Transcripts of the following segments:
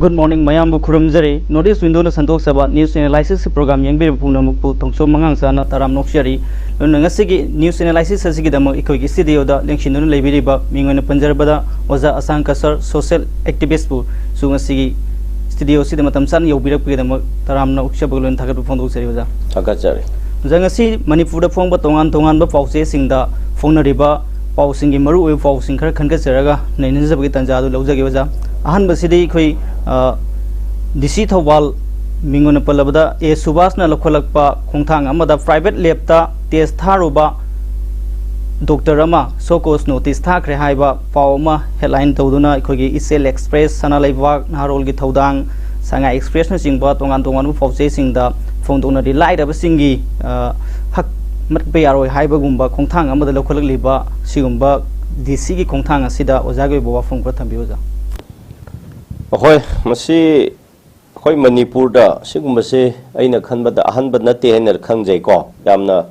Good morning, Mayambu Kurumzari. Notice window na Santok Saba News Analysis program yang Pungnamupu Tongso Mangang Sana Taram Nokshari. Nungasigi News Analysis Sigidamo Ikogi Studio da Lengshinun Labiriba, Mingon Panjarbada, Waza Asan Kasar, Social Activist Pu, Sungasigi Studio Sidamatam San Yobira Pidamo, Taram Nokshabul and Tagapu Fondo Seriva. Takachari. Zangasi, Manipur Fong Batongan Tongan Bapause Sing the Fona Riba, Pausing in Maru, Pausing Kankasaraga, Nanizabitanja, Lozagiza. Ahan Basidi Kui DC Thawal Mingona Palabada, A Subasna Lokalakpa, Kongtang Amada private lepta, Test Taruba, Dr. Rama, Sokos notice Takre Haiba, Pauma, headline Toduna, Kogi Isel Express, Sana Laiva, Harolgi Todang, Sanga Express Singba, Tongan for chasing the Fondona delight of a singi Hak Matbearo Haibagumba, Kongtang Amada Local Liba, Sigumba, DC Kongtang Sida, Ozagi Boa from Gratambuza. Ahoy, Masi Hoy Manipurda, Sigumase, Aina Kanbada, Hanba Nati and Kanjako, Yamna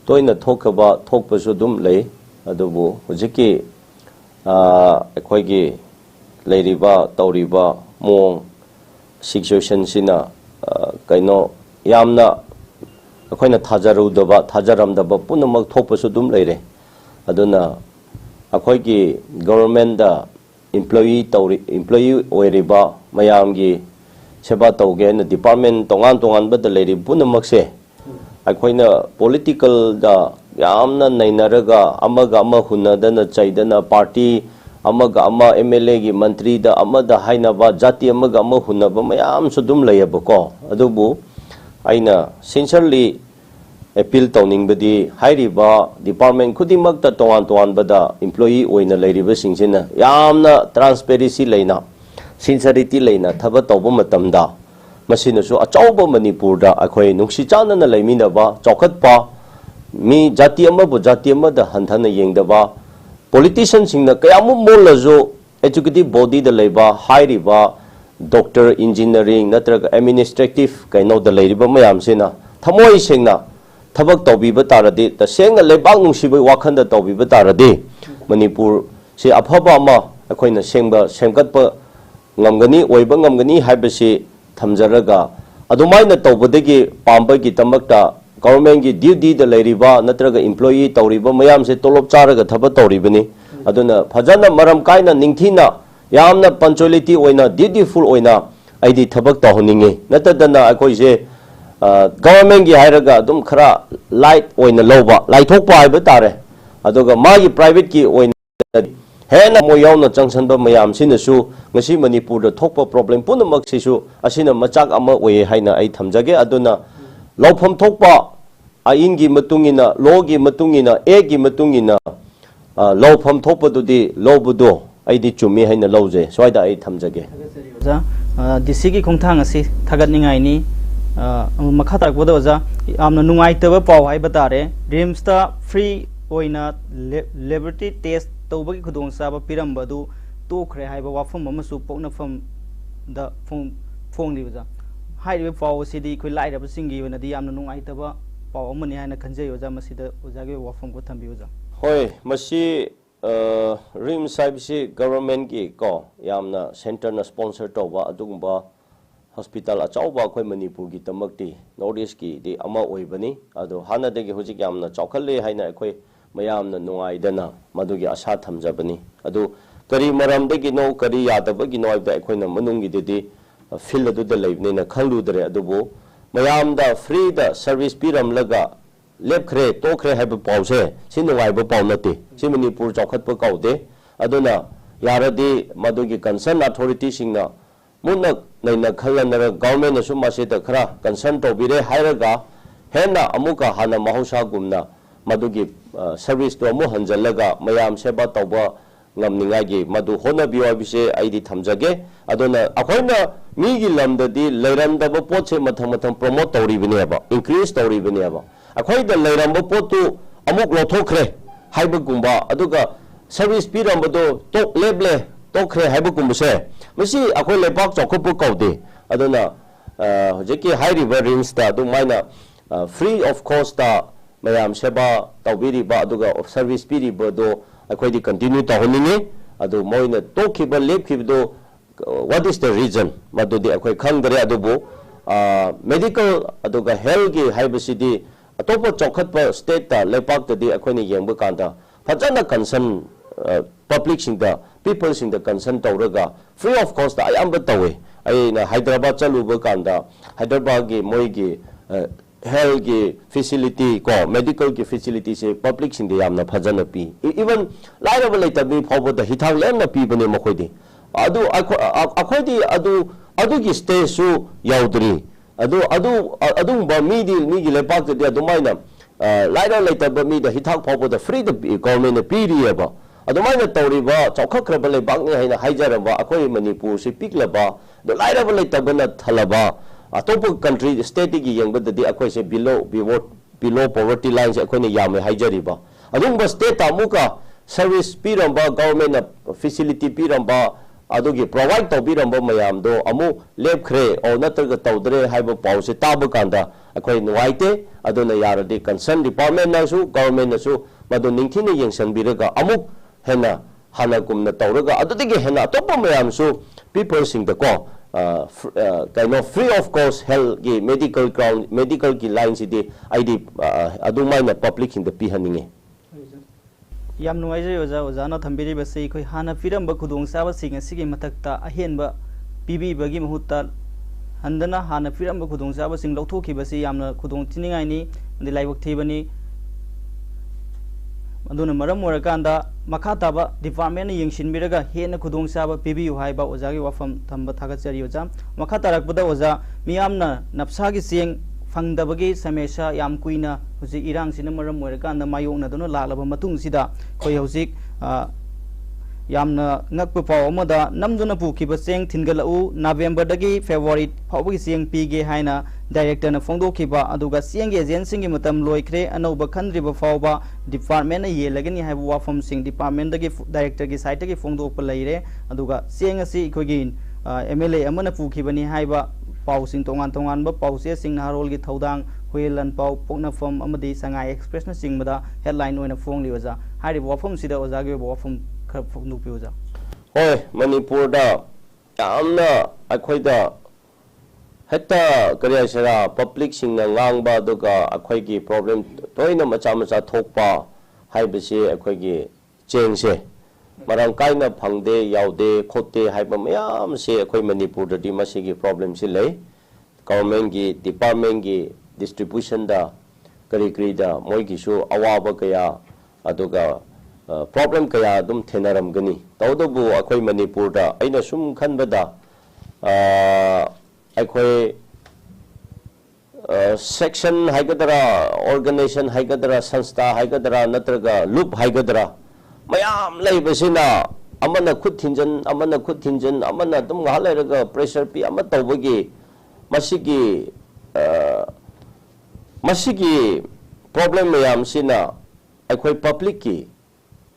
Toina talk about talk Pasudum lay, Adobo, Ojiki, Equagi, Ladyba, Tauriba, Mong, Situation Sina, Kaino, Yamna, Aquina Tajaru Daba, Tajaram Daba, Punamak talk Pasudum lady, Aduna, Aquagi, government. Employee Oiriba, Mayamgi, Seba Togen, the department Tongan but the lady Punamakse. Aquina political da Yamna Nainaraga, Amagama Hunadana Chaidana party, Amagama MLA Mantri, the Amada Hainaba, Jati Amagama Hunaba, Mayam Sudum Layaboko, Adubu, Aina, sincerely. Appeal toning badi Hairiba department Kudimak the Toan Bada employee or in a lady wishing Yamna transparency lena sincerity lena Tabatobamatamda Machine so a Chauba Manipurda Akoi Nukshichana Lamina ba Chokat pa me Jatiama Bujatiama the Hantana Yang the ba politicians in the Kayamu Molazo executive body the labor Hairiba doctor engineering Natraga administrative Kaino the lady Mayam Sina Tamoi Singna Tabak Tobi Bataradi, the Seng Lebang Shibu Wakanda Tobi Bataradi, Manipur, she Apabama, a coin of Semba, Semkatpa, Ngangani, Webangangani, Habasi, Tamzaraga, Adomina Tobadegi, Pambagi, Tamakta, government duty the lady ba, Natraga employee, Tauriba, Mayam, se Tolop Charaga, Tabatoribani, Aduna, Pajana, Maram Kaina, Nintina, Yamna, punctuality, Oina, dutiful Oina, I did Tabak Tohoningi, Natadana, I coise. Government gi hairaga dum khara light oina loba light thokpa haiba tare aduga magi private ki oina hena mo yauna changsanba mayam sinasu ngasi manipur da thokpa problem punamak sisu asina machak ama oye haina ai thamjage aduna lawpham thokpa ain gi matungina law gi matungina e gi matungina lawpham thokpa dudi lobudo ai di chumi haina lawje soida ai thamjage DC gi khongthang asi thagat ningai ni Makata Godoza, I'm the Nuaitaba Pow Ibatare, Dreamstar free oina liberty test Tobaki Kudon Saba Pirambadu, two Krehaiba from Mamasu Pona from the phone Liza. Highway Power City could light up a singy when the Yamnu Aitaba, Power Money and a Kanjay Zamasida Uzagi from Gotambuza. Hoi, Mashi Rim Saibsi government gi ko Yamna center na sponsor Toba Adumba. Hospital achauba khoi Manipur gi tamakti notice ki di ama oibani ado hana de gi hojik yamna chaukhale haina khoi mayamna nungai dana madugi asa thamjabani ado kari maram de gi no kari yadaba gi no da khoina manungi de field adu de leibne na khanglu dre adubo mayam da free da service piram laga lep khre to khre hab pause sin nungai ba paw nate si Manipur chaukhat pa kaude aduna yaradi madugi concern authority singna Munak Naina Kalanara government of Sumasita Kra, concern to be Hiraga, Hena Amuka Hana Mahosha Gumna, Madugi service to Mohanjalaga, Mayam Seba Toba, Namningagi, Madu Hona Biwabise, Id Tamjage, Adona, Akona, Migi Lambda di Leranda Poche Matamatam promote Rivineva, increase to Rivineva. Akoi the Leramba Potu, Amuk Lotokre, Hibagumba, Aduga, service Pirambado, Tok Leble. Tokre Habukumuse. Missy, a coil box or couple code. Adona Jackie High River Rimsta, do mina free of cost, Mayam Sheba, Tawiri Baduga of service piri, Bodo, a quite continue to honing ado moina to kiba lep kibdo what is the reason madudi akhoi khangdare adubu medical aduga health gi haibasidi atopa chokhatpa state ta lepak tadi akhoi ni yengba kanda phajana concern public singda people singda concern tawraga free of cost ayamba tawe aina Hyderabad chaluba kanda Hyderabad gi moi gi health gi facility ko medical gi facility se public singda yamna phajana pi even lairaba leitabi phawba hithang lemna pi bane makhoi adu akhodi adu gi stage su yaudri adu ba mi gi lepak de adumaina laira leitaba mi da hithak phawba da free the government piri ba adumaina tawriba chawkhakraba lebak ni haina haijaramba akhoi manipur se piklaba do laira leitaba na thalaba atop country state gi yengba de akhoi se below poverty line se akhoi ni yame haijariba adumba state amuka service piramba government facility piramba adugi provide tawbiramba mayam do amu lepkhre or natraga tawdre haiba pause tabu kanda akhoi nuaite aduna yaradi concern department na su government na su madu ningthina yengsanbiraga amu hena hanakumna tawraga adudigi hena topa mayam su people sing the ko kind of free of cost health gi medical gi line sidi id adumaina public in the pihaninge yam nuaijay ozana thambiri basi khoi hana piramba khudong saba sing asigi mathakta ahenba pibi bagi mahutta handana hana piramba khudong saba sing lauthokhi basi yamna khudong tiningai ni andi laibak thibani aduna maram morakanda makha taba department ni yengshinbiraga hena khudong saba pibi haiba ozagi wafam thamba thagachari oza makha tarakpada oza miyamna napsagi sing fangdabagi samesha yam kuina huji irang sina maram morakanda mayongna dono lalaba matung sida khoi hujik yamna ngakpa paw amada namduna pukhiba seng thingalau November dagi February phawbagi seng pige haina director na phongdokhiba aduga seng agency gi matam loikhre anoba khandriba phawba department na yelagani haibu wafam sing department dagi director gi site gi phongdokpa leire aduga seng asi khogi MLA amana pukhibani haiba pausing tongan ba pause sing narol gi thodang huelan pau poknafam amadi sangai express na singmada headline oina phongli oja hari wafam sida oja gi wafam khar phongnu pi oja hoi manipur da yamna akhoida heta kariya sera public sing na ngang ba duga akhoi gi problem toina macha thokpa haibase akhoi gi chengse marang kaina phangde yaude khote haiba mayam se akhoi manipur da dimasi gi problem si lei government gi department gi distribution da kari da moi gi su awaba kaya aduga problem kaya dum thenaram gani tawdabu akhoi manipur da aina sum khanbada akhoi section haigadara organization haigadara sanstha haigadara natraga loop haigadara mayam leibasina amana khut thinjan amana dum ngalairaga pressure pi ama tawbagi masigi problem mayam sina akhoi public ki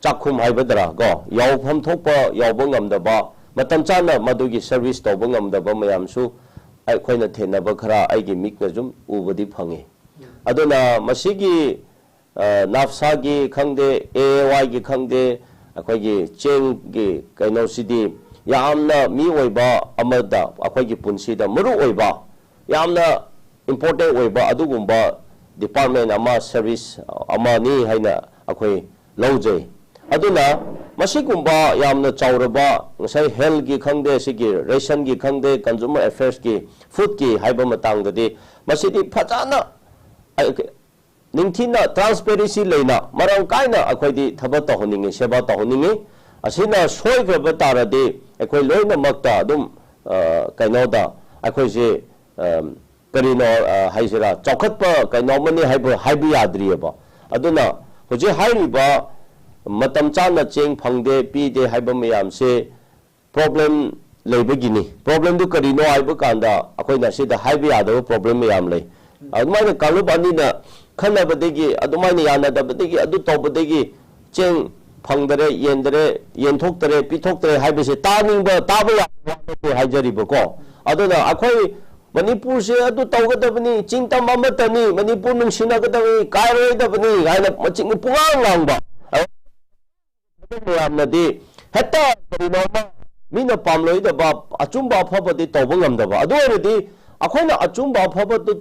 chakhum haibadra go yawpham thokpa yawba ngamdaba matam chana madugi service tawba ngamdaba mayam su akhoi thenaba khara aigi mikna jum ubadi phangi aduna masigi nafsa gi khangde AY gi khangde akhoi gi cheng gi kaino sidi yamna mi oiba amada akhoi gi punsi da maru oiba yamna important oiba adugumba department ama service ama ni haina akhoi lojai aduna masigumba yamna chauraba ngasai health gi khangde sigi ration gi khangde consumer affairs gi food gi haiba matang dadi masidi phajana ningthina transparency leina marang kaina akhoi thaba tahoningi seba tahoningi asina soigraba tarade akhoi loina makta dum kainoda akhoi je karino haisira chokhatpa kaino mani haibu yadriba aduna hoje hairiba matam chana cheng phangde pide haiba mayam se problem leibagini problem du karino haiba kanda akhoi na sida haibu yadaba problem mayam lei adumai kalubani na khanabadegi adumaina yanadabadegi adu tawbadegi cheng phangdare yenthokdare pithokdare haibase taningba taba ya haijariba ko aduna akhoi manipur se adu tawgadabani chingtam amatani manipur nungsinagadabi kairoidabani haina maching pungang langba yamnadi heta karinoma Meena पामलोइदबा अचुंबा अफबदी तौब ngamdaba adu oredi akoina achumba afabadu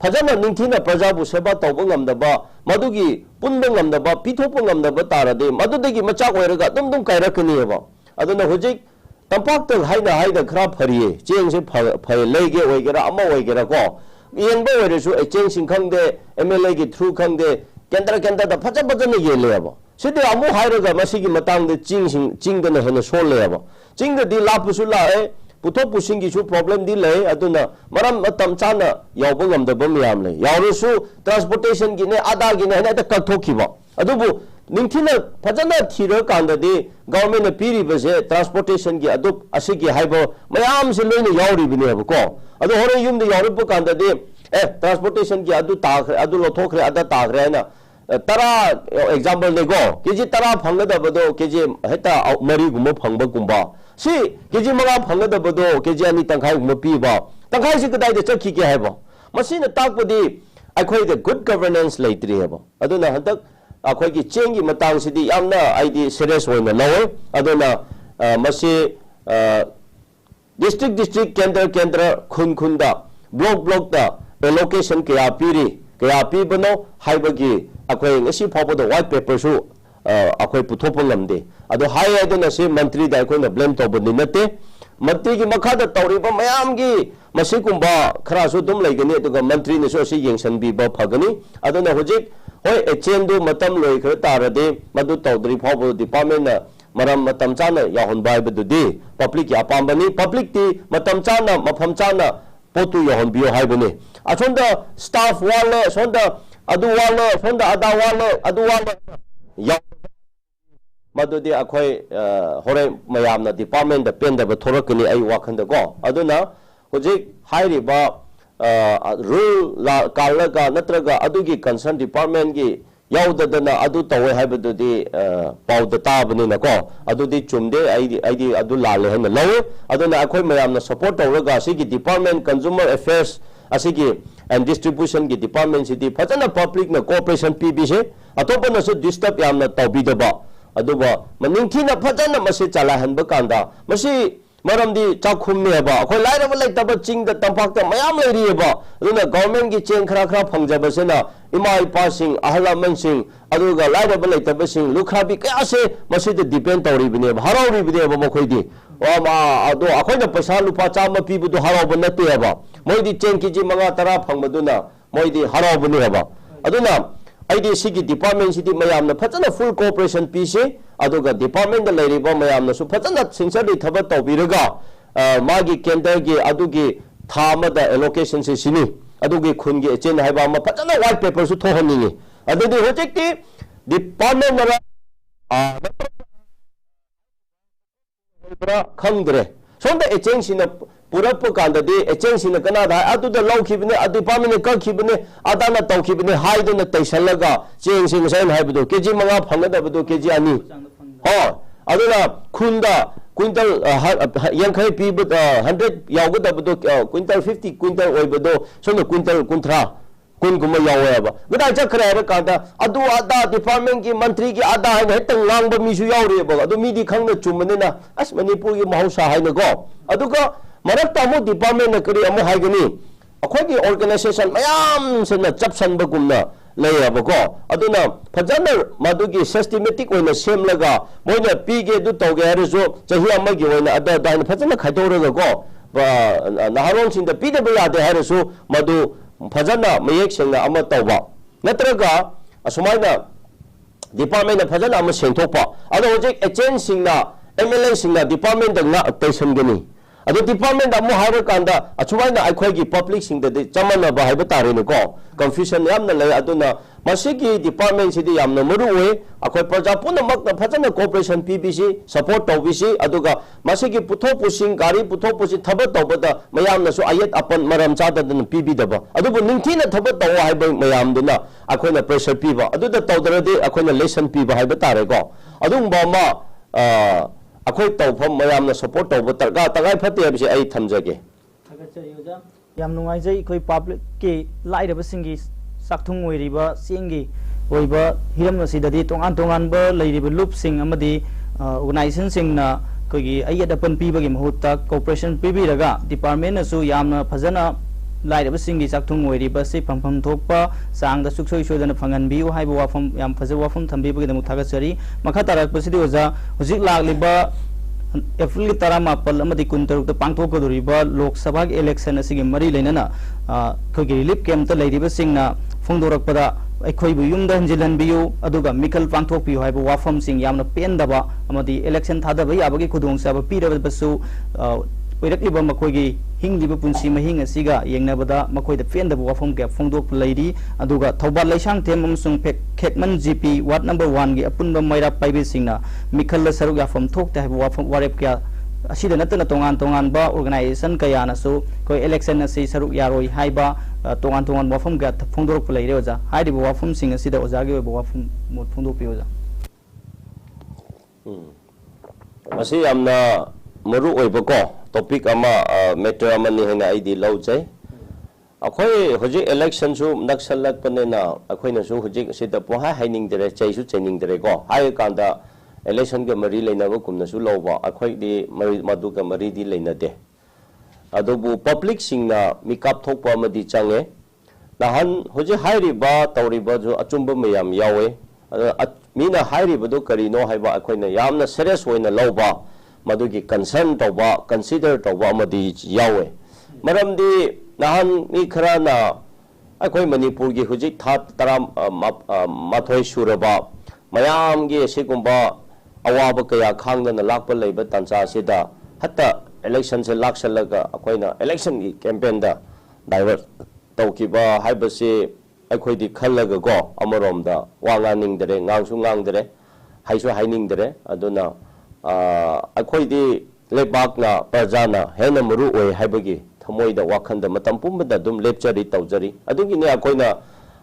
फजना निंथीना प्रजाबु सेवा तौब ngamdaba madugi punba ngamdaba pithopa ngamdaba tarade madudagi machak oiraga dum kairakaniba aduna hojik tampakta haida khra phariye cheng se phai lege oigera ama oigera ko yengba oiresu cheng sing khangde MLA gi through khangde kendra da phajana yeleba sidi amu hairaga masigi matangde chingdana hena solleba chingda di lapusu lae पुथो पुसिंगी सु problem दी ले अदुना मरम मतम चाना यावबो ngamdaba miyam le यावरसु transportation गिने आदा गिने हने त कथोखिबा अदुबु निंथिना फजना थिर कांददि गवर्नमेंट पीरी बसे ट्रांसपोर्टेशन गी अदु असिगी हाइबो मयाम से लोइने यावरि बिने को अदु होरे युमदि यावरबो कांददि ट्रांसपोर्टेशन गी अदु ताखरे अदु लोथोखरे अदा ताखरे हैना तरा एग्जांपल देखो केजी तरा फंगदबदो केजी हेता मरी गुमो फंगबा गुंबा सी केजी मंगा फंगदबदो केजी अनि तंखाइ गुमो पीबा तंखाइ से कदाइ दे चखि के हैबो मसिन ताकपदि अखोइ दे गुड गवर्नेंस लेत्रि हैबो अदुना हतक अखोइ की चेंगी मतांग सिदि यामना आइदि सीरियस होइना लवे अदुना मसि डिस्ट्रिक्ट केंद्र खुन दा ब्लॉक दा एलोकेशन कया पीरी कया पीबनो हाइबगी अखोइ ngasi फावबदो व्हाइट पेपर सु अखोइ पुथोप ngamde ado hai aduna se मंत्री दा अखोइ न ब्लेम तोबनि नते मंत्री की मखा दा तौरिबा मयाम की मसिकुंबा खरा सु दुम लेगनी अदुगा मंत्री ने सो सि येंसन बीबा फगनी अदुना होजिक होय एचेंदु मतम लोइ खर तारदे मदु तौदरी फावबो डिपार्टमेंट ना मरम मतम चाना याहुन बाइबदुदी पब्लिक या पांबनी पब्लिक ती मतम चाना मफम चाना पोतु याहुन बियो हाइबनी असोंदा स्टाफ वाले सोंदा अदु वाले सोंदा अदा वाले अदु वाले या मदुदी अखोय होरे मयामना डिपार्टमेंट द पेंदब थोरकनी आई वाखंद को अदुना होजिक हाइरिबा रूल ला कालगा नत्रगा अदुगी कंसर्न डिपार्टमेंट की याउददना अदु तवे हाइबदुदी पाउद ताबनिना को अदुदी चुमदे आईदी अदु लाले हन लवे अदुना अखोय मयामना सपोर्ट तौरगा सिगी डिपार्टमेंट कंज्यूमर अफेयर्स असिगी एंड डिस्ट्रीब्यूशन की डिपार्टमेंट सिदी फजना पब्लिक न कोऑपरेशन पीबी से अतोपन से डिस्टर्ब यामना तौबीदबा अदुबा मनिंथीना फजना मसे चलाहनब कांदा मसी मरमदी चाखुमनेबा अखोय लाइरब लेतब चिंग द तंपाक मयाम लेरिबा अदुना गवर्नमेंट की चेंग खरा फंगजबसेना इमा इपासिंग अहलामनसिंग अदुगा लाइरब लेतबसिंग लुखराबी कयासे मसिद डिपेंड तौरिबने हराउरिबने मखोयदी ओमा अदो अखोयना पैसा लुपा चाम पीबदु हराउब नतेबा मोयदी चेंग केजी मंगा तरा फंगबदुना मोयदी हराउबनेबा अदुना आईडी सिगी डिपार्टमेंट सिदी मयामना फजना फुल कोऑपरेशन पीसे अदुगा डिपार्टमेंट द लेरिबा मयामना सु फजना सिंसरली थबत तौबिरगा मागी केंद्र की अदुगी थामदा एलोकेशन से सिनी अदुगी खुनगी चेन हाइबा मा फजना व्हाइट पेपर सु थोहनिंगी अदुदी होजेक्ति डिपार्टमेंट मरा खंगद्रे सोंदा एचेंसिना पुरप कांददी एचेंसिना Kannada अदुदा लौखिबने department कखिबने Adana तौखिबने हाइदुना तैसलगा चेंसिंग San हाइबदो KG मंगा फंगदबदो केजी अनि हो अदुना खुंदा क्विंटल यांखै पीब 100 यावगदबदो क्विंटल 50 क्विंटल ओइबदो सोंदा क्विंटल कुंथरा कुन गुम यावेबा गदा चखरे है कांदा अदु आदा डिपार्टमेंट की मंत्री की आदा है हेतंग लांगब मिसु यावरेबा अदु मिदी खंगना चुमनेना अस मणिपुर की महौसा है नको अदुगा मरक तामो डिपार्टमेंट करी अमु हाइगनी अखोय की ऑर्गेनाइजेशन मयाम सेना चपसनब गुमना लेयबको अदुना फजन मदुगी सिस्टमैटिक ओइना सेमलगा मोइना पीगे दु तौगे हरसो चही अमगी ओइना अदा दाइन फजन खाइतोरगा को नहारोन सिंद पीदब यादे हरसो मदु फजना मयेक सिंग अम तौबा नत्रगा असुमाइना डिपार्टमेंट फजना अम सेंथोपा अदो होजिक एचएन सिंगना एमएलए सिंगना डिपार्टमेंट दंगा तैसनगनी अदो डिपार्टमेंट अमु हाइबा कांदा अचुमाइना अखोयगी पब्लिक सिंग दे चमनबा हाइबा तारेनको कंफ्यूजन यामना ले अदुना मसिगी डिपार्टमेंट सिदी यामना मरु ओए अखोय प्रजा पुनमक फजना कोऑपरेशन पीबीसी सपोर्ट तौबीसी अदुगा मसिगी पुथो पुसिंग गाड़ी पुथो पुसि थबत तौबदा मयामनासु आयत अपन मरम चाददन पीबीदबा अदुबु निंथीना थबत तौ हाइबा मयामदुना अखोयना प्रेशर पीबा अदुदा तौदरदे अखोयना लेसन पीबा हाइबा तारेको अदुंबा मा अखोय तौफम मयामना सपोर्ट तौब तरगा तगाय फते हबसे आई थमजगे थगचरियोजा याम नुंगाइजै कोई पब्लिक के लाइरबसिंगी साखथुंग ओइरिबा सिंगी ओइबा हिरम नसिददी तोंगान तोंगान ब लैरिबा लुप सिंग अमदी ऑर्गेनाइजेशन सिंगना कोई अयत अपन पीबगे महुत्ता कोऑपरेशन पीबीरगा डिपार्टमेंट नसु यामना फजना लाइरब सिंगी चाकथुंग ओइरिबा से फंफम थोकपा सांग द सुक्सोइ सोदन फंगन बियु हाइबो वाफम याम फजे वाफम थंबीबगे दमु थागसरी मखा तारकपसिदि ओजा हुजिक लागलिबा एप्रिल 18 कुंतरुक पांथोकदोरीब लोक सभा इलेक्शन मरी लेना रिलीफ कैंप लेना फोंदोरपद अखोब यूम हंजिलू मिकल पांथोपी है वाफम पेंदब इलेक्शन थादब याबी खुदचाब पीरबसु ओरक्लिब मखोगी हिंगलिब पुंसी महिंग असिगा येंगनबदा मखोइद पेंदब वाफम क्या फोंदोक लेरी अदुगा थौबाल लैसांगथेम अमसुंग खेतमन जीपी वार्ड नंबर 1 गी अपुनब मैरा पाइबेसिंगना मिखल सरुक याफम थोकते है वाफम वारेप क्या असिदा नतना तोंगान तोंगान बा ऑर्गेनाइजेशन कयानसु कोई इलेक्शन असि सरुक यारोई हाइबा तोंगान तोंगान वाफम क्या फोंदोक लेरे ओजा हाइदिब वाफम सिंग असिदा ओजागे वाफम मोट फोंदोक ओजा असी यामना मरु ओइबको टॉपिक मैटर है आई लौजे अखोई हजे इलेक्शन नक्सलपनेना अखोइनसु हजे सिदा पोहा हाइनिंगदरे चैसु चैनिंगदरे को हाय कांदा इलेक्शन के मरी लेनाबो कुमनसु लौबा अखोइदि मरी मदुका मरी दि लेनादे अदुबु पब्लिक सिंगना मिकअप थोकपा अमदि चांगे नहन हजे हाइरिबा तौरिबा जो अचुंब मयाम यावे मीना हाइरिबदो करिनो हाइबा अखोइना यामना सीरियस होइना लौबा मधुकी कंसर्न तौबा कंसीडर तौबा अमदि यावे मरमदि नहन मी खराना अखोइ मणिपुर की हुजिक था तरा माथोय सुरबा मयाम गे सिगुंबा अवाब कया खांगदना लाकपा लेबा तंचा सिदा हत्ता इलेक्शन से लाक्सलगा अखोइना इलेक्शन की कैंपेन दा डाइवर्ट तौकिबा हाइबसे अखोइदि खल्लगा को अमरोमदा वांगानिंगदरे ngang गांगदरे हाइसु हाइनिंगदरे अदुना अखोइदि लेबाकना प्रजाना हेन मरु ओय हाइबगी थमोइद वाखंद मतम पुमदा दुम लेपचरी तौजरी अदुगिने अखोइना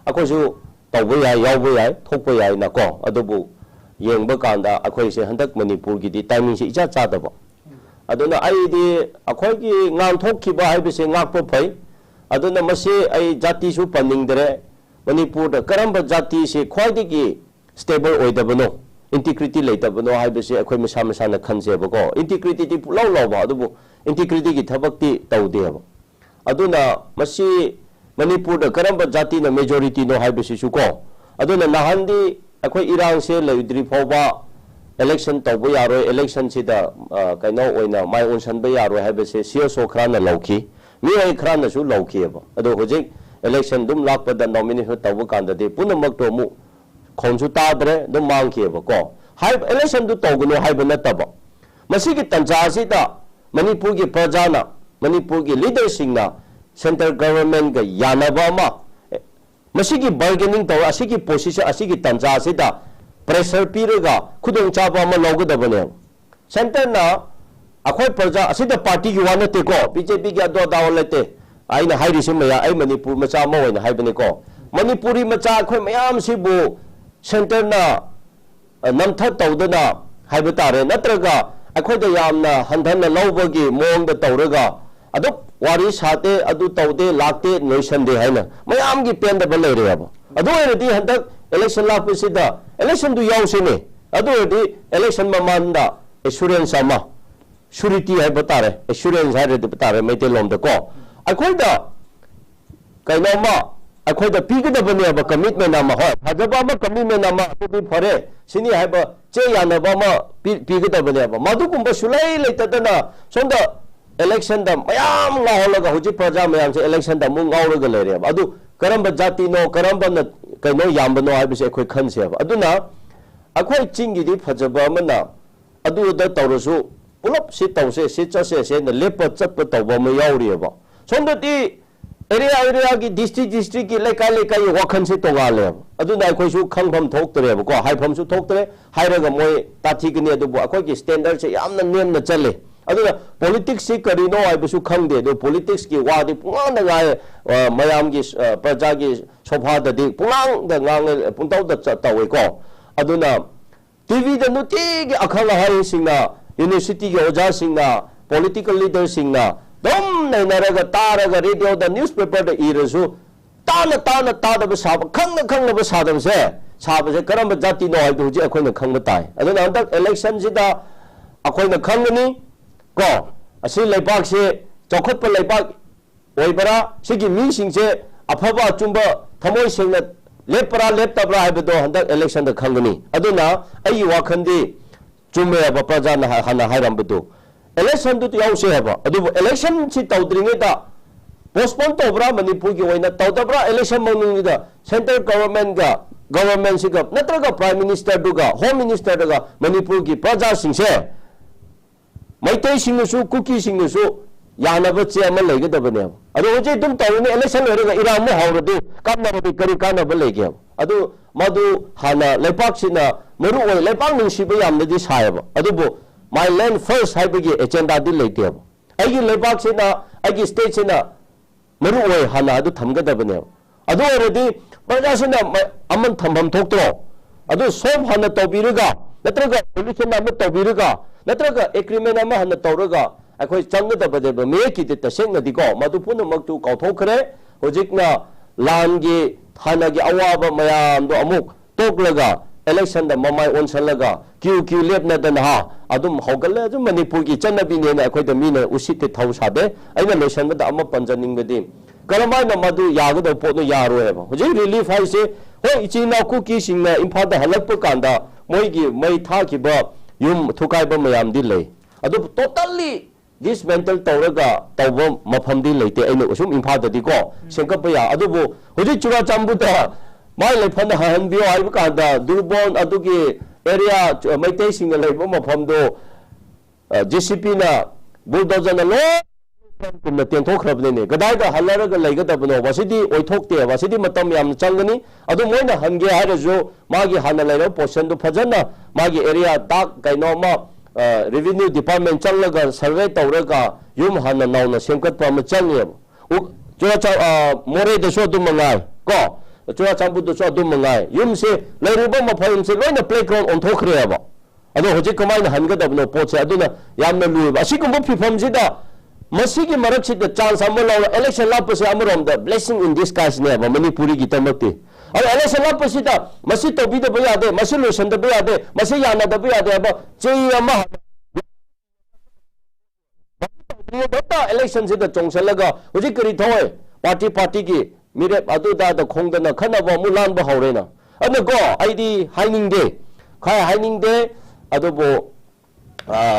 अखोइसु तौबो याय यावबो याय थोकबो याय नको अदुबु येंगबा कांदा अखोइसे हंदक मणिपुर गिदि टाइमिंग से इजा चादबो अदुना आइदि अखोइगी ngang थोकखिबा हाइबसे ngakpo फै अदुना मसे आई जाति सु पनिंगदरे मणिपुर द करंब जाति से ख्वाइदिगी स्टेबल ओइदबनो इंटीग्रिटी लेतबनो हाइबसे अखोइ मसा मसाना खनसेबको इंटीग्रिटी ति पुलाव लावबा अदुबु इंटीग्रिटी की थबक्ति तौदेबो अदुना मसी मणिपुर द करंब जाति न मेजॉरिटी नो हाइबसे सुको अदुना नहंदी अखोइ इरांग से लेद्रि फौबा इलेक्शन तौबो यारो इलेक्शन सिदा कैनो ओइना माइ ओनसनबा यारो हाइबसे सीएसओ खराना लौखी मी आई खराना सु लौखिबो अदो होजिक इलेक्शन दुम लापदा नॉमिनेशन तौबो कांददे पुनमक तो मु खोंसु तादरे दम मांगखेबो को हाइ इलेक्शन दु तौगनो हाइब नतबो मसिगी तंजासिदा मणिपुर की प्रजाना मणिपुर की लीडरसिंगना सेंट्रल गवर्नमेंट का यानबामा मसिगी बार्गेनिंग तौ असिगी पोजीशन असिगी तंजासिदा प्रेशर पीरगा खुदोंग चाबा मा लौगदबने सेंटर ना अखोइ प्रजा असिदा पार्टी की वानते को बीजेपी की अदो दाव लेते आइना हाइरिसि मया आई मणिपुर मचा मा होइना हाइबने को मणिपुरी मचा अखोइ मयाम सिबु सेंटर ना नमथ तौदना हाइब तारे नत्रगा अखोइदा यामना हंधन लौबगी मोंग तौरगा अदु वारी साते अदु तौदे लाते नोइसंदे हाइना मयामगी पेंदब लेरेब अदु एरदी हंदक इलेक्शन लापसिदा इलेक्शन दु याउसिने अदु एरदी इलेक्शन ममानदा एश्योरेंस अमा श्योरिटी है बतारे एश्योरेंस है रे बतारे मेते लोमदा को अखोइदा कैनोमा अखोइदा पीगदबने अब कमिटमेंट अमा हो हजबा अमा कमिटमेंट अमा तो फरे सिनी है चे यानबा अमा पीगदबने अब मधुकुंब सुलाई लेतदना सोंदा इलेक्शन दा मयाम गाहोलगा हुजि प्रजा मयाम से इलेक्शन दा मु गावरगा लेरे अब अदु करंब जाति नो करंब न कैनो यामबनो हाइबसे अखोइ खनसे अब अदुना अखोइ चिंगी दि फजबा अमना अदु द तौरसु पुलप सि तौसे सि चसे से न लेप चप तौबा म यावरि अब सोंदति एरिया की डिस्ट्रिक्ट की लेकाई वाखन से तोगाले अदुना अखोइसु खंगफम थोक्तरे को हाइफमसु थोक्तरे हाइरगा मोय ताथिगनि अदुबु अखोइगी स्टैंडर्ड से यामना नेमना चले अदुना पॉलिटिक्स से करिनो आइबसु खंगदे दो पॉलिटिक्स की वादी पुंगांग गाय मयाम की प्रजा की सोफा दि पुंगांग गांग पुंतौ द तवे को अदुना टीवी द नुति की अखंग हाय सिंगना यूनिवर्सिटी के ओजा सिंगना पॉलिटिकल लीडर सिंगना दम नैनरगा तारगा रेडियो द न्यूज़पेपर द इरसु ताना तादब साब खंग सादबसे साबसे करम जाति नो हाइदु हुजि अखोइना खंग ताई अदुना हंदक इलेक्शन सिदा ꯑꯩꯈꯣꯏꯅ ꯈꯪꯒꯅꯤ ꯀꯣ ꯑꯁꯤ ꯂꯩꯕꯥꯛꯁꯦ ꯆꯥꯎꯈꯠꯄ ꯂꯩꯕꯥꯛ ꯑꯣꯏꯕ꯭ꯔꯥ ꯁꯤꯒꯤ ꯃꯤꯁꯤꯡꯁꯦ ꯑꯐꯕ ꯑꯆꯨꯝꯕ ꯊꯃꯣꯏ ꯁꯦꯡꯅ ꯂꯦꯞꯄ꯭ꯔꯥ ꯂꯦꯞꯇꯕ꯭ꯔꯥ ꯍꯥꯏꯕꯗꯣ ꯍꯟꯗꯛ ꯑꯦꯂꯦꯛꯁꯟꯗ ꯈꯪꯒꯅꯤ ꯑꯗꯨꯅ ꯑꯩꯒꯤ ꯋꯥꯈꯜꯗꯤ ꯆꯨꯝꯃꯦ ꯍꯥꯏꯕ ꯄ꯭ꯔꯖꯥꯅ ꯍꯥꯟꯅ ꯍꯥꯏꯔꯝꯕꯗꯨ ꯑꯦꯂꯦꯛꯁꯟꯗꯨ ꯌꯥꯎꯁꯦ ꯍꯥꯏꯕ ꯑꯗꯨꯕꯨ ꯑꯦꯂꯦꯛꯁꯟꯁꯤ ꯇꯧꯗ꯭ꯔꯤꯉꯩꯗ postpone ꯇꯧꯕ꯭ꯔꯥ ꯃꯅꯤꯄꯨꯔꯒꯤ ꯑꯣꯏꯅ ꯇꯧꯗꯕ꯭ꯔꯥ ꯑꯦꯂꯦꯛꯁꯟ ꯃꯅꯨꯡꯗ ꯁꯦꯟꯇ꯭ꯔꯦꯜ ꯒꯚꯔꯟꯃꯦꯟꯠꯁꯤꯒ ꯅꯠꯇ꯭ꯔꯒ ꯄ꯭ꯔꯥꯏꯝ ꯃꯤꯅꯤꯁꯇꯔꯗꯨꯒ ꯍꯣꯝ ꯃꯤꯅꯤꯁꯇꯔꯗꯨꯒ ꯃꯅꯤꯄꯨꯔꯒꯤ ꯄ꯭ꯔꯖꯥꯁꯤꯡꯁꯦ ꯃꯩꯇꯩꯁꯤꯡꯅꯁꯨ ꯀꯨꯀꯤꯁꯤꯡꯅꯁꯨ ꯌꯥꯅꯕ ꯆꯦ ꯑꯃ ꯂꯩꯒꯗꯕꯅꯦꯕ ꯑꯗꯣ ꯍꯧꯖꯤꯛ ꯑꯗꯨꯝ ꯇꯧꯔꯅꯤ ꯑꯦꯂꯦꯛꯁꯟ ꯂꯣꯏꯔꯒ ꯏꯔꯥꯡ ꯑꯃꯨꯛ ꯍꯧꯔꯗꯤ ꯀꯥꯟꯅꯕꯗꯤ ꯀꯔꯤ ꯀꯥꯟꯅꯕ ꯂꯩꯒꯦꯕ ꯑꯗꯨ ꯃꯗꯨ ꯍꯥꯟꯅ ꯂꯩꯕꯥꯛꯁꯤꯅ ꯃꯔꯨꯑꯣꯏ ꯂꯩꯕꯥꯛ ꯅꯨꯡꯁꯤꯕ ꯌꯥꯝꯅꯗꯤ ꯁꯥꯏꯌꯦꯕ ꯑꯗꯨꯕꯨ ꯃꯥꯏ ꯂꯦꯟ ꯐꯔꯁ ꯍꯥꯏꯕꯒꯤ ꯑꯦꯖꯦꯟꯗꯥꯗꯤ ꯂꯩꯇꯦꯕ ꯑꯩꯒꯤ ꯂꯩꯕꯥꯛꯁꯤꯅ ꯑꯩꯒꯤ ꯁ꯭ꯇꯦꯠꯁꯤꯅ ꯃꯔꯨꯑꯣꯏ ꯍꯥꯟꯅ ꯑꯗꯨ ꯊꯝꯒꯗꯕꯅꯦꯕ ꯑꯗꯨ ꯑꯣꯏꯔꯗꯤ ꯄ꯭ꯔꯖꯥꯁꯤꯅ ꯑꯃ ꯊꯝꯐꯝ ꯊꯣꯛꯇ꯭ꯔꯣ ꯑꯗꯨ ꯁꯣꯜꯚ ꯍꯥꯟꯅ ꯇꯧꯕꯤꯔꯒ ꯅꯠꯇ꯭ꯔꯒ ꯁꯣꯂꯨꯁꯟ ꯑꯃ ꯇꯧꯕꯤꯔꯒ ꯅꯠꯇ꯭ꯔꯒ ꯑꯦꯒ꯭ꯔꯤꯃꯦꯟ ꯑꯃ ꯍꯥꯟꯅ ꯇꯧꯔꯒ ꯑꯩꯈꯣꯏ ꯆꯪꯒꯗꯕꯅꯦꯕ ꯃꯤꯌꯦꯛꯀꯤꯗꯤ ꯇꯁꯦꯡꯅꯗꯤꯀꯣ ꯃꯗꯨ ꯄꯨꯝꯅꯃꯛꯇꯨ ꯀꯥꯎꯊꯣꯛꯈ꯭ꯔꯦ ꯍꯧꯖꯤꯛꯅ ꯂꯥꯟꯒꯤ ꯍꯥꯟꯅꯒꯤ ꯑꯋꯥꯕ ꯃꯌꯥꯝꯗꯣ ꯑꯃꯨꯛ ꯇꯣꯛꯂꯒ ꯑꯦꯂꯦꯛꯁꯟꯗ ꯃꯃꯥꯏ ꯑꯣꯟꯁꯜꯂꯒ ꯀ꯭ꯌꯨ ꯂꯦꯞꯅꯗꯅ ꯑꯗꯨꯝ ꯍꯧꯒꯠꯂꯦ ꯑꯗꯨꯝ ꯃꯅꯤꯄꯨꯔꯒꯤ ꯆꯠꯅꯕꯤꯅꯦꯅ ꯑꯩꯈꯣꯏꯗ ꯃꯤꯅ ꯎꯁꯤꯠꯇꯤ ꯊꯧ ꯁꯥꯗꯦ ꯑꯩꯅ ꯂꯣꯏꯁꯟꯕꯗ ꯑꯃ ꯄꯟꯖꯅꯤꯡꯕꯗꯤ ꯀꯔꯝꯍꯥꯏꯅ ꯃꯗꯨ ꯌꯥꯒꯗꯕ ꯄꯣꯠꯅꯣ ꯌꯥꯔꯣꯏꯕ ꯍꯧꯖꯤꯛ ꯔꯤꯂꯤꯐ ꯍꯥꯏꯁꯦ ꯍꯣꯏ ꯏꯆꯤꯜ ꯏꯅꯥꯎ ꯀꯨꯀꯤꯁꯤꯡꯅ ꯏꯝꯐꯥꯜꯗ ꯍꯜꯂꯛꯄ ꯀꯥꯟꯗ ꯃꯣꯏꯒꯤ ꯃꯩ ꯊꯥꯈꯤꯕ ꯌꯨꯝ ꯊꯨꯒꯥꯏꯕ ꯃꯌꯥꯝꯗꯤ ꯂꯩ ꯑꯗꯨꯕꯨ ꯇꯣꯇꯜꯂꯤ ꯗꯤꯁꯃꯦꯟꯇꯜ ꯇꯧꯔꯒ ꯇꯧꯕ ꯃꯐꯝꯗꯤ ꯂꯩꯇꯦ ꯑꯩꯅ ꯁꯨꯝ ꯏꯝꯐꯥꯜꯗꯗꯤꯀꯣ ꯁꯦꯝꯒꯠꯄ ꯌꯥ ꯑꯗꯨꯕꯨ ꯍꯧꯖꯤꯛ ꯆꯨꯔꯥꯆꯥꯟꯄꯨꯔꯗ ꯃꯥꯏ ꯂꯩꯐꯝꯗ ꯍꯟꯍꯟꯕꯤꯌꯣ ꯍꯥꯏꯕ ꯀꯥꯟꯗ ꯗꯨꯔꯕꯣꯟ ꯑꯗꯨꯒꯤ ꯑꯦꯔꯤꯌꯥ ꯃꯩꯇꯩꯁꯤꯡꯅ ꯂꯩꯕ ꯃꯐꯝꯗꯣ JCPꯅ ꯕꯨꯜꯗꯣꯖꯔꯅ ꯂꯣꯏꯅ ꯇꯦꯟꯊꯣꯛꯈ꯭ꯔꯕꯅꯤꯅꯦ ꯀꯗꯥꯏꯗ ꯍꯜꯂꯔꯒ ꯂꯩꯒꯗꯕꯅꯣ ꯃꯁꯤꯗꯤ ꯑꯣꯏꯊꯣꯛꯇꯦꯕ ꯁꯤꯗꯤ ꯃꯇꯝ ꯌꯥꯝꯅ ꯆꯪꯒꯅꯤ ꯑꯗꯨ ꯃꯣꯏꯅ ꯍꯟꯒꯦ ꯍꯥꯏꯔꯁꯨ ꯃꯥꯒꯤ ꯍꯥꯟꯅ ꯂꯩꯔꯕ ꯄꯣꯔꯁꯟꯗꯨ ꯐꯖꯅ ꯃꯥꯒꯤ ꯑꯦꯔꯤꯌꯥ ꯗꯥꯛ ꯀꯩꯅꯣꯃ ꯔꯦꯚꯤꯅ꯭ꯌꯨ ꯗꯤꯄꯥꯔꯠꯃꯦꯟ ꯆꯪꯂꯒ ꯁꯔꯚꯦ ꯇꯧꯔꯒ ꯌꯨꯝ ꯍꯥꯟꯅ ꯅꯧꯅ ꯁꯦꯝꯒꯠꯄ ꯑꯃ ꯆꯪꯉꯦꯕ ꯃꯣꯔꯦꯗꯁꯨ ꯑꯗꯨꯝ ꯃꯉꯥꯏ ꯀꯣ ꯆꯨꯔꯥꯆꯥꯟꯄꯨꯔꯗꯁꯨ ꯑꯗꯨꯝ ꯃꯉꯥꯏ ꯌꯨꯝꯁꯦ ꯂꯩꯔꯤꯕ ꯃꯐꯝꯁꯦ ꯂꯣꯏꯅ ꯄ꯭ꯂꯦꯒ꯭ꯔꯥꯎꯟ ꯑꯣꯟꯊꯣꯛꯈ꯭ꯔꯦꯕ ꯑꯗꯣ ꯍꯧꯖꯤꯛ ꯀꯃꯥꯏꯅ ꯍꯟꯒꯗꯕꯅꯣ ꯄꯣꯠꯁꯦ ꯑꯗꯨꯅ ꯌꯥꯝꯅ ꯂꯨꯏꯕ ꯑꯁꯤꯒꯨꯝꯕ ꯐꯤꯕꯝꯁꯤꯗ ꯃꯁꯤꯒꯤ ꯃꯔꯛꯁꯤꯗ ꯆꯥꯟꯁ ꯑꯃ ꯂꯧꯔ ꯑꯦꯂꯦꯛꯁꯟ ꯂꯥꯛꯄꯁꯦ ꯑꯃꯔꯣꯝꯗ ꯕ꯭ꯂꯦꯁꯤꯡ ꯏꯟ ꯗꯤꯁꯒꯥꯏꯁꯅꯦꯕ ꯃꯅꯤꯄꯨꯔꯤꯒꯤꯗꯃꯛꯇꯤ ꯑꯗꯣ ꯑꯦꯂꯦꯛꯁꯟ ꯂꯥꯛꯄꯁꯤꯗ ꯃꯁꯤ ꯇꯧꯕꯤꯗꯕ ꯌꯥꯗꯦ ꯃꯁꯤ ꯂꯣꯏꯁꯤꯟꯗꯕ ꯌꯥꯗꯦ ꯃꯁꯤ ꯌꯥꯅꯗꯕ ꯌꯥꯗꯦ ꯍꯥꯏꯕ ꯆꯩ ꯑꯃ ꯑꯦꯂꯦꯛꯁꯟꯁꯤꯗ ꯆꯣꯡꯁꯜꯂꯒ ꯍꯧꯖꯤꯛ ꯀꯔꯤ ꯊꯣꯛꯑꯦ ꯄꯥꯔꯇꯤꯒꯤ ꯃꯤꯔꯦꯞ ꯑꯗꯨꯗꯥꯗ ꯈꯣꯡꯗꯅ ꯈꯠꯅꯕ ꯑꯃꯨꯛ ꯂꯥꯟꯕ ꯍꯧꯔꯦꯅ ꯑꯗꯨꯅꯀꯣ ꯑꯩꯗꯤ ꯍꯥꯏꯅꯤꯡꯗꯦ ꯍꯥꯏꯅꯤꯡꯗꯦ ꯑꯗꯨꯕꯨ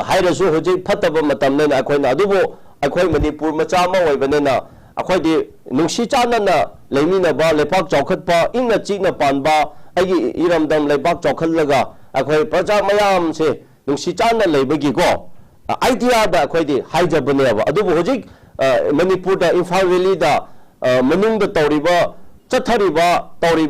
ꯍꯥꯏꯔꯁꯨ ꯍꯧꯖꯤꯛ ꯐꯠꯇꯕ ꯃꯇꯝꯅꯤꯅ ꯑꯩꯈꯣꯏꯅ ꯑꯗꯨꯕꯨ ꯑꯩꯈꯣꯏ ꯃꯅꯤꯄꯨꯔ ꯃꯆꯥ ꯑꯃ ꯑꯣꯏꯕꯅꯤ나 ꯑꯩꯈꯣꯏꯗꯤ ꯅꯨꯡꯁꯤ ꯆꯥꯟꯅꯅ ꯂꯩꯃꯤꯟꯅꯕ ꯂꯩꯕꯥꯛ ꯆꯥꯎꯈꯠꯄ ꯏꯪꯅ ꯆꯤꯛꯅ ꯄꯥꯟꯕ ꯑꯩꯒꯤ ꯏꯔꯝꯗꯝ ꯂꯩꯕꯥꯛ ꯆꯥꯎꯈꯠꯂꯒ ꯑꯩꯈꯣꯏ ꯄ꯭ꯔꯖꯥ ꯃꯌꯥꯝꯁꯦ ꯅꯨꯡꯁꯤ ꯆꯥꯟꯅ ꯂꯩꯕꯒꯤꯀꯣ ꯑꯥꯏꯗꯤꯌꯥꯗ ꯑꯩꯈꯣꯏꯗꯤ ꯍꯥꯏꯖꯕꯅꯦꯕ ꯑꯗꯨꯕꯨ ꯍꯧꯖꯤꯛ ꯃꯅꯤꯄꯨꯔꯗ ꯏꯝꯐꯥꯜ ꯚꯦꯂꯤꯗ ꯃꯅꯨꯡꯗ ꯇꯧꯔꯤꯕ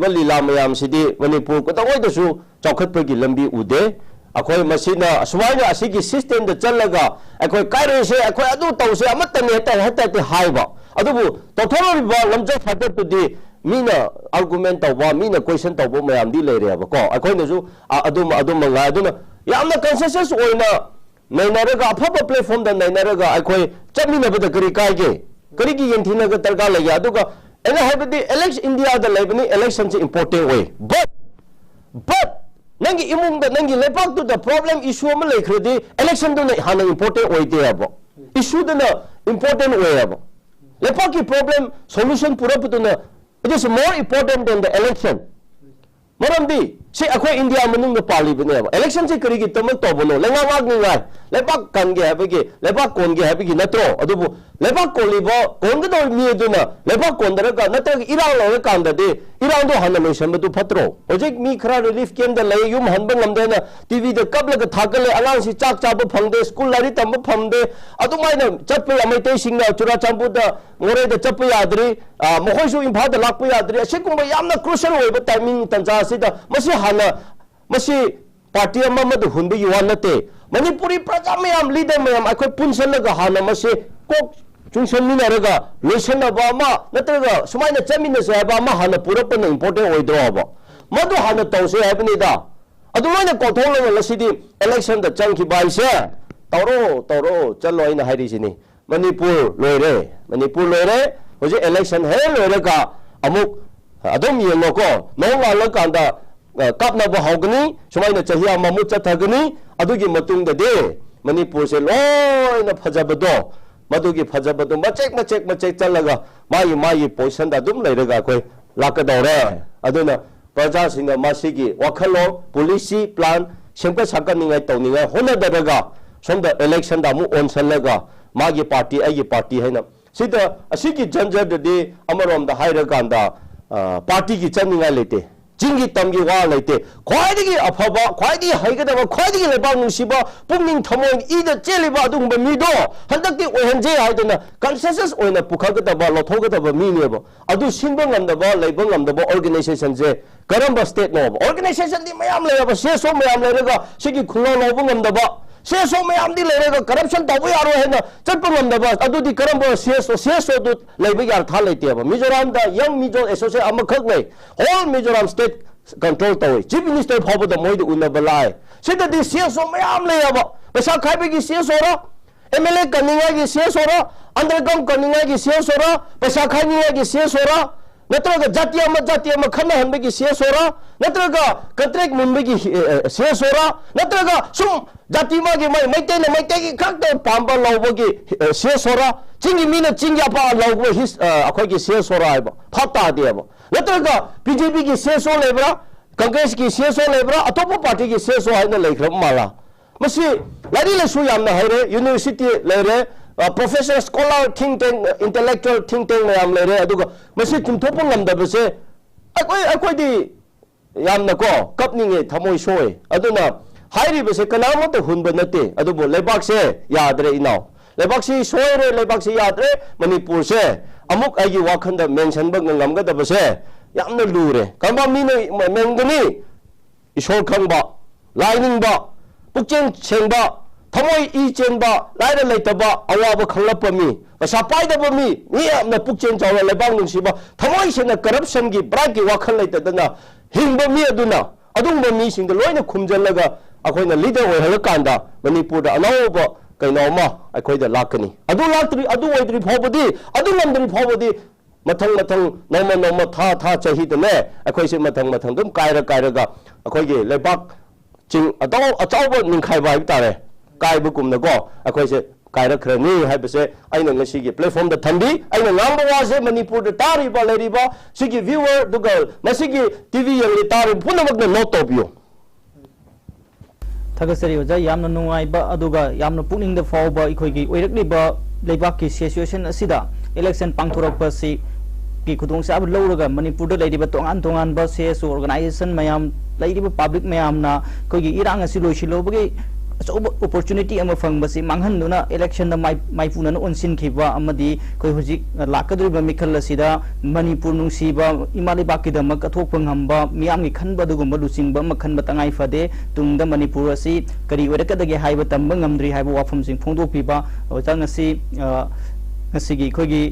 ꯂꯤꯂꯥ ꯃꯌꯥꯝꯁꯤꯗꯤ ꯃꯅꯤꯄꯨꯔ ꯀꯩꯗꯧꯉꯩꯗꯁꯨ ꯆꯥꯎꯈꯠꯄꯒꯤ ꯂꯝꯕꯤ ꯎꯗꯦ ꯑꯩꯈꯣꯏ ꯃꯁꯤꯅ ꯑꯁꯨꯃꯥꯏꯅ ꯑꯁꯤꯒꯤ ꯁꯤꯁꯇꯦꯝꯗ ꯆꯠꯂꯒ ꯑꯩꯈꯣই ꯀꯥꯏꯔꯣꯏꯁꯦ ꯑꯩꯈꯣꯏ ꯑꯗꯨ ꯇꯧꯁꯦ ꯑꯃꯠꯇꯅꯤ ꯍꯦꯛꯇ ꯍꯥꯏꯕ ꯑꯗꯨꯕꯨ ꯇꯧꯊꯣꯛꯂꯤꯕ ꯂꯝꯆꯠ ꯁꯥꯖꯠꯇꯨꯗꯤ ꯃꯤꯅ ꯑꯥꯔꯒꯨꯃꯦꯟ ꯇꯧꯕ ꯃꯤꯅ ꯀꯣꯏꯁꯟ ꯇꯧꯕ ꯃꯌꯥꯝꯗꯤ ꯂꯩꯔꯦꯕꯀꯣ ꯑꯩꯈꯣꯏꯅꯁꯨ ꯑꯗꯨꯝ ꯃꯉꯥꯏ ꯑꯗꯨꯅ ꯌꯥꯝꯅ ꯀꯟꯁꯦꯟꯁꯁ ꯑꯣꯏꯅ ꯅꯩꯅꯔꯒ ꯑꯐꯕ ꯄ꯭ꯂꯦꯠꯐꯣꯝꯗ ꯅꯩꯅꯔꯒ ꯑꯩꯈꯣꯏ ꯆꯠꯃꯤꯟꯅꯕꯗ ꯀꯔꯤ ꯀꯥꯏꯒꯦ ꯀꯔꯤꯒꯤ ꯌꯦꯡꯊꯤꯅꯒ ꯗꯔꯀꯥꯔ ꯂꯩꯒꯦ ꯑꯗꯨꯒ ꯑꯩꯅ ꯍꯥꯏꯕꯗꯤ ꯏꯟꯗꯤꯌꯥꯗ ꯂꯩꯕꯅꯤ ꯏꯂꯦꯛꯁꯟꯁꯤ ꯏꯝꯄꯣꯔꯇꯦꯟ ꯑꯣꯏ but nangi imungda nangi lepaktuda problem issue ama lekhredi election duna hana important oide abo issue duna important oy abo lepaki problem solution puraputuna it is more important than the election maramdi si akhoi india manung pali bane abo election si kari gi tamak tobono lenga wag ni ngai lepak kan ge habigi lepak kon ge habigi natro adubu lepak kolibo kon ga do mi duna lepak kon daraga natra irang lo kanda de irang do hana loisan badu phatro hojik mi khara relief camp da lay yum hanba ngamdena tv da kabla thakale alang si chak chaba phangde school lari tamba phamde adumaina chappe amaitai singna Churachandpur da ngore da chappe yadri mohoi su impha da lakpa yadri asigumba yamna crucial oiba timing tanja sida masi hana masi party amamadu hunbi yuanate manipuri praja mayam leader mayam akhoi punsalaga hana masi kok chungsanminaraga loisanaba ama natraga sumaina chaminase haba ama hana purapana important oidroba madu hana tause habnida adumaina kotholaga lasidi election da changki baise tawro chalo aina hairisini manipur loire hoje election he loiraga amuk adum yengoko nongala kanda kapna ba hogni sumaina chahiya mamu chathagni adugi matungda de Manipur से loan फजबदो मधुगी फजबदो मचेक चलगा my position अदुम लेरगा कोई लाकदौरे अदुना प्रजा Singh मासिगी वखलो पुलिसी plan सेमका साकनिंगाई तौनिंगाई होनदरगा सोमदा election दा मु ओनसलगा मागी party आगी party हैना सिदा असिगी जंजरदे अमरोमदा हाइरगांदा party की चनिंगाई लेते जिंगी तमगी वा लेते ख्वाइदगी अफबा ख्वाइदगी हाइगदबा ख्वाइदगी लेबा नुसिबा पुंगिंग थमोय इदा चेलिबा अदुंबा मिदो हंदक्ति ओहनजे हाइदना कंसेंसस ओइना पुखागदबा लथोगदबा मिनेबो अदु सिनबा ngandaba लेबा ngandaba ऑर्गेनाइजेशन जे करंबा स्टेट नो ऑर्गेनाइजेशन दि मयाम लेबा सेसो मयाम लेरगा सिगी खुलो लोबा ngandaba सेसो मयाम दि लेरगा करप्शन तबो यारो हैना चटपा ngandaba अदुदि करंबा सेसो दु लेबा यार था लेतेबा मिजोराम दा यंग मिजो एसोसिएशन अमखक नै होल मिजोराम स्टेट कंट्रोल तवे चीफ मिनिस्टर फावबदा मोइद उनबलाय सिददि सेसो मयाम लेबा पैसा खाइबगी सेसोरा एमएलए कनिंगागी सेसोरा अंडरग्राउंड कनिंगागी सेसोरा पैसा खाइनिगागी सेसोरा नत्रगा जाति खन्ना हनबगी सेसोरा नत्रगा कंट्रैक्ट मुनबगी सेसोरा नत्रगा सुम जाति मागी मैतेगी खक्त पांबा लौबगी सेसोरा चिंगी मीना चिंगी अपा लौबो हिस अखोगी सेसोरा आइबा फता देबा नत्रगा बीजेपी की सेसो लेबरा कांग्रेस की सेसो लेबरा अतोप पार्टी की सेसो हाइना लेख्रम माला मसी लारी लेसु यामना हाइरे यूनिवर्सिटी लेरे professor scholar think tank intellectual think tank ma'am लेरे अदुगा मसी चिंथोप ngandabase अखोइदी यामना को कपनिंगे थमोय सोय अदुना हाइरिबसे कनामत हुनब नते अदुबो लेबाक से यादरे इनाव लेबाक से सोयरे लेबाक से यादरे मणिपुर से अमुक आइगी वाखंद मेंशन बंगमगदबसे यामना लूरे कंबा मीने मेंगनी इशोर खंगबा लाइनिंगबा पुक्चें छेंगबा थमोय ई चेंबा लाइरा लेतबा अवाब खंगलपमी पैसा पाइदबमी यामना पुक्चें चावला लेबांग नुसिबा थमोय सेना करप्शन की ब्राक की वाखल लेतदना हिंगबा मी अदुना अदुंबा मी सिंग लोइना खुमजलगा अखोइना लीडर ओइहलकांदा मणिपुर दा अनौबा कइनोमा अखोइदा लाकनी अदु लाक्तरी अदु ओइद्री फावबदी अदु लंदरी फावबदी मथंग नोमा था चाहिदने अखोइसे मथंग दुम कायरगा अखोइगे लेबाक चिंग अचाउब निंखाइबा हाइब तारे कायबकुमनको अखोइसे कायरखरनी हाइबसे आइना ngasiगी प्लेटफॉर्म दा थंबी आइना ngambo वासे मणिपुर दा तारिबा लेरिबा सिगी व्यूअर दुगा मसिगी टीवी यंगली तारि पुनमकना नोट तोबियो थगसरी ओजा यामना नुंगाइबा अदुगा यामना पुनिंग दा फावबा इखोइगी ओइरकलिबा लेबाक की सिचुएशन असिदा इलेक्शन पांथोरकपसि की खुदोंसाब लौरगा मणिपुर दा लेरिबा तोंगान बसेस ऑर्गेनाइजेशन मयाम लेरिबा पब्लिक मयामना कोइगी इरांग असि लोइसिलोबगी अचौब अपॉर्चुनिटी अमा फंगबसि मांगहनुना इलेक्शन दा माइपुनन ओनसिनखिबा अमदि कोइ हुजिक लाकदरिबा मिखल असिदा मणिपुर नुंसिबा इमालिबाकी दमक अथोकप ngamba मियामगी खनबा दुगुम लुचिंगबा मखनबा तंगाई फदे तुंगदा मणिपुर असि करी वरकदगे हाइबा तंबा ngamdri हाइबा वाफमसिंग फोंदोकपिबा ओजांगसि ngasiगी खोगी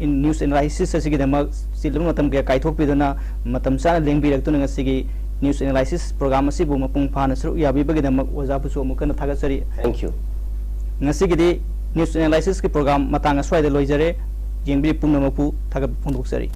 न्यूज़ एनालिसिस असि दमक सिलम मतम के काइथोकपिदना मतम साना लेंगबिरक्तुना ngasiगी न्यूज़ एनालिसिस प्रोग्राम असी बुम पुंग फाना सरु याबिबगदमक ओजाबुसु अमुकन थागसरी थैंक यू ngasiगी न्यूज़ एनालिसिस के प्रोग्राम मतांग स्वाइद लोइजरे येंगबि पुंगनमपु थागप फोंदोकसरी।